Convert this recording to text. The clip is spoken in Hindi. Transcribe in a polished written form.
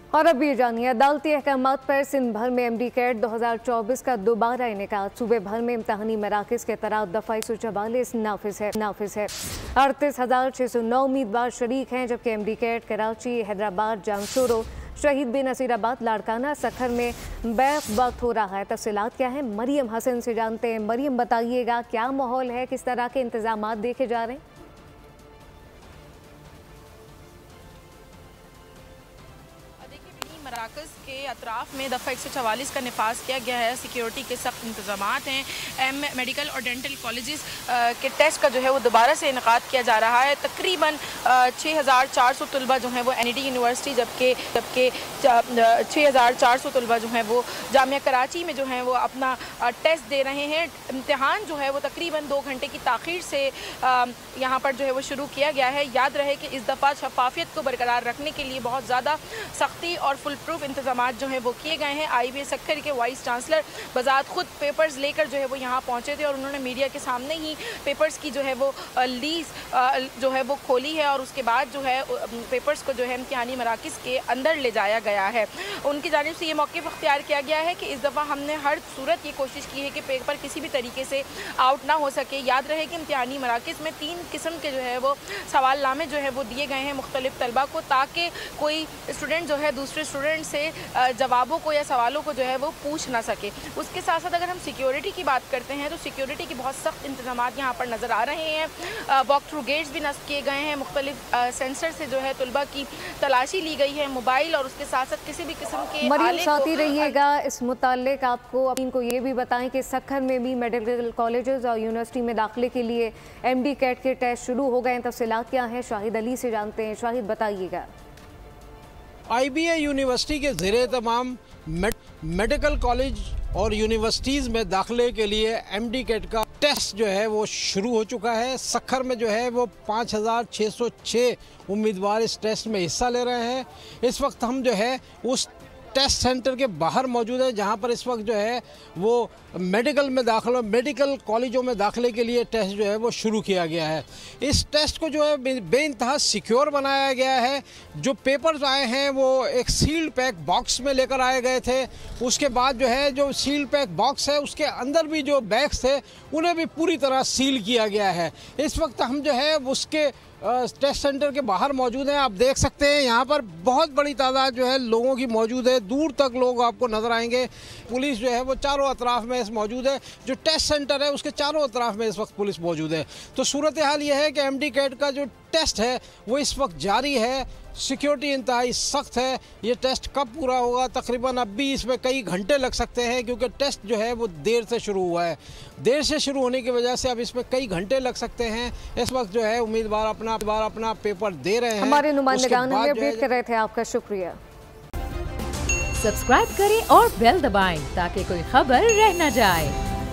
और अब ये जानिए, अदालती अहकामात पर सिंध भर में एमडी कैट 2024 का दोबारा इनेकाद। सूबे भर में इम्तहानी मराकज़ के तहत दफ़ा 144 नाफिज है। 38,609 उम्मीदवार शरीक हैं, जबकि एमडी कैट कराची, हैदराबाद, जामशोरो, शहीद बिन नसीराबाद, लाड़काना, सखर में बैक वक्त हो रहा है। तफसीलात क्या है, मरियम हसन से जानते हैं। मरियम, बताइएगा क्या माहौल है, किस तरह के इंतजाम देखे जा रहे हैं? मराकज़ के अतराफ़ में दफ़ा 144 का निफाज किया गया है। सिक्योरिटी के सख्त इंतजाम हैं। मेडिकल और डेंटल कॉलेजेस के टेस्ट का जो है वो दोबारा से इनेकाद किया जा रहा है। तकरीबन 6,400 तलबा जो हैं वो NED यूनिवर्सिटी, जबकि 6,400 तलबा जो हैं वो जामिया कराची में जो हैं वो अपना टेस्ट दे रहे हैं। इम्तिहान जो है वो तकरीबन 2 घंटे की ताख़ीर से यहाँ पर जो है वो शुरू किया गया है। याद रहे कि इस दफ़ा शफाफियत को बरकरार रखने के लिए बहुत ज़्यादा सख्ती और फुल प्रूफ इंतजाम जो है वो किए गए हैं। IBA सक्खर के वाइस चांसलर बजात खुद पेपर्स लेकर जो है वो यहाँ पहुँचे थे और उन्होंने मीडिया के सामने ही पेपर्स की जो है वो लीज जो है वो खोली है और उसके बाद जो है पेपर्स को जो है इम्तिहानी मराकज़ के अंदर ले जाया गया है। उनकी जानिब से ये मौक़िफ़ अख्तियार किया गया है कि इस दफ़ा हमने हर सूरत ये कोशिश की है कि पेपर किसी भी तरीके से आउट ना हो सके। याद रहे कि इम्तिहानी मराकज़ में 3 किस्म के जो है वो सवालनामे जो है वो दिए गए हैं मुख्तलिफ तलबा को, ताकि कोई स्टूडेंट जो है दूसरे स्टूडेंट से जवाबों को या सवालों को जो है वो पूछ ना सके। उसके साथ साथ अगर हम सिक्योरिटी की बात करते हैं तो सिक्योरिटी के बहुत सख्त इंतजाम यहाँ पर नज़र आ रहे हैं। वॉक थ्रू गेट्स भी नस्ब किए गए हैं। मुख्तलिफ सेंसर से जो है तलबा की तलाशी ली गई है, मोबाइल और उसके साथ साथ किसी भी किस्म के। मरियम, साथ ही रहिएगा। इस मुताल्लिक आपको इनको ये भी बताएं कि सखर में भी मेडिकल कॉलेजेस और यूनिवर्सिटी में दाखिले के लिए MD कैट के टेस्ट शुरू हो गए हैं। तफसीलात क्या हैं, शाहिद अली से जानते हैं। शाहिद, बताइएगा। IBA यूनिवर्सिटी के ज़ेरे तमाम मेडिकल कॉलेज और यूनिवर्सिटीज़ में दाखिले के लिए MD कैट का टेस्ट जो है वो शुरू हो चुका है। सखर में जो है वो 5,606 उम्मीदवार इस टेस्ट में हिस्सा ले रहे हैं। इस वक्त हम जो है उस टेस्ट सेंटर के बाहर मौजूद है, जहां पर इस वक्त जो है वो मेडिकल कॉलेजों में दाखिले के लिए टेस्ट जो है वो शुरू किया गया है। इस टेस्ट को जो है बेइंतहा सिक्योर बनाया गया है। जो पेपर्स आए हैं वो एक सील्ड पैक बॉक्स में लेकर आए गए थे। उसके बाद जो है जो सील्ड पैक बॉक्स है उसके अंदर भी जो बैग्स थे उन्हें भी पूरी तरह सील किया गया है। इस वक्त हम जो है उसके टेस्ट सेंटर के बाहर मौजूद हैं। आप देख सकते हैं यहाँ पर बहुत बड़ी तादाद जो है लोगों की मौजूद है। दूर तक लोग आपको नज़र आएंगे। पुलिस जो है वो चारों अतराफ में मौजूद है। जो टेस्ट सेंटर है उसके चारों अतराफ में इस वक्त पुलिस मौजूद है। तो सूरत हाल ये है कि MD कैट का जो टेस्ट है वो इस वक्त जारी है। सिक्योरिटी इंतहाई सख्त है। ये टेस्ट कब पूरा होगा, तकरीबन अब भी इसमें कई घंटे लग सकते हैं, क्योंकि टेस्ट जो है वो देर से शुरू हुआ है। देर से शुरू होने की वजह से अब इसमें कई घंटे लग सकते हैं। इस वक्त जो है उम्मीदवार अपना पेपर दे रहे हैं। हमारे नुमाइंदगान हमें अपडेट कर रहे थे। आपका शुक्रिया। सब्सक्राइब करें और बेल दबाएं ताकि कोई खबर रह न जाए।